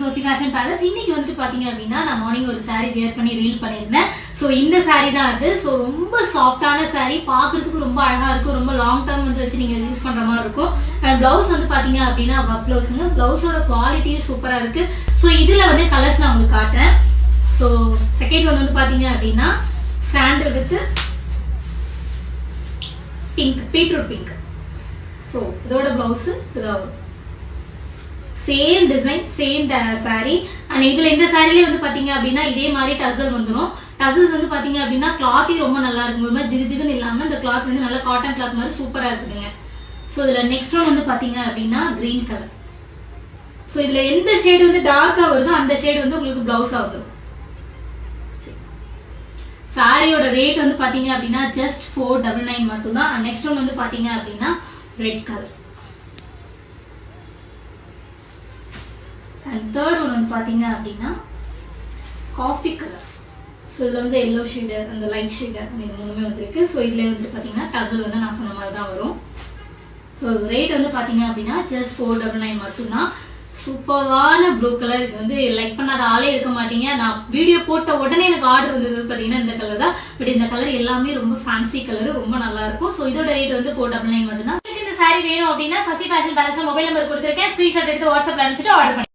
சோசி fashion palace. இன்னைக்கு வந்து பாத்தீங்க அப்படின்னா நான் மார்னிங் ஒரு saree வியர் பண்ணி ரீல் பண்ணிருந்தேன். சோ இந்த saree தான் அது. சோ ரொம்ப சாஃப்டான saree, பாக்குறதுக்கு ரொம்ப அழகா இருக்கும். ரொம்ப லாங் டர்ம் வந்து வச்சு நீங்க யூஸ் பண்ற மாதிரி இருக்கும். பிளவுஸ் வந்து பாத்தீங்க அப்படின்னா ஒர்க் பிளவுஸ்ங்க. பிளவுஸோட குவாலிட்டியும் சூப்பரா இருக்கு. சோ இதுல வந்து கலர்ஸ் நான் உங்களுக்கு காட்டுறேன். சோ செகண்ட் ஒன் வந்து பாத்தீங்க அப்படின்னா sandal with pink, beetroot pink. So இதோட பிளவுஸ் இதுதான் வரும். Same design, same sorry. And இதுல இந்த சாரிலே வந்து பாத்தீங்க அப்படின்னா இதே மாதிரி டசல் வந்துடும். டசல்ஸ் வந்து பாத்தீங்க அப்படின்னா கிளாத்தே ரொம்ப நல்லா இருக்கும். ஒரு மாதிரி ஜிகுன்னு இல்லாம இந்த கிளாத் வந்து நல்லா காட்டன் கிளாத் மாதிரி சூப்பரா இருக்குதுங்க. சோ இதுல நெக்ஸ்ட் ஒன் வந்து பாத்தீங்க அப்படின்னா கிரீன் கலர். சோ இதுல எந்த ஷேடு வந்து டார்க்கா வருதோ அந்த ஷேடு வந்து உங்களுக்கு பிளவுஸா வந்துடும். சாரியோட ரேட் வந்து பாத்தீங்க அப்படின்னா ஜஸ்ட் 499 மட்டும் தான். நெக்ஸ்ட் ஒன் வந்து பாத்தீங்க அப்படின்னா red colour. And third one வந்து பாத்தீங்க அப்படின்னா காஃபி கலர். ஸோ இதுல வந்து எல்லோ ஷேடு, அந்த லைட் ஷேடு இது மூணுமே வந்துருக்கு. ஸோ இதுல வந்து பாத்தீங்கன்னா டசல் வந்து நான் சொன்ன மாதிரி தான் வரும். ஸோ ரேட் வந்து பாத்தீங்க அப்படின்னா ஜஸ்ட் 499 மட்டும் தான். சூப்பரான ப்ளூ கலர். இது வந்து லைக் பண்ணாத ஆளே இருக்க மாட்டீங்க. நான் வீடியோ போட்ட உடனே எனக்கு ஆர்டர் வந்தது பாத்தீங்கன்னா இந்த கலர் தான். பட் இந்த கலர் எல்லாமே ரொம்ப ஃபேன்சி கலர், ரொம்ப நல்லா இருக்கும். ஸோ இதோட ரேட் வந்து 499 மட்டும் தான். இந்த சாரி வேணும் அப்படின்னா சசி ஃபேஷன் பேலஸ்ல மொபைல் நம்பர் கொடுத்துருக்கேன். ஸ்கிரீன்ஷாட் எடுத்து வாட்ஸ்அப்ல அனுப்பிச்சிட்டு ஆர்டர் பண்ணி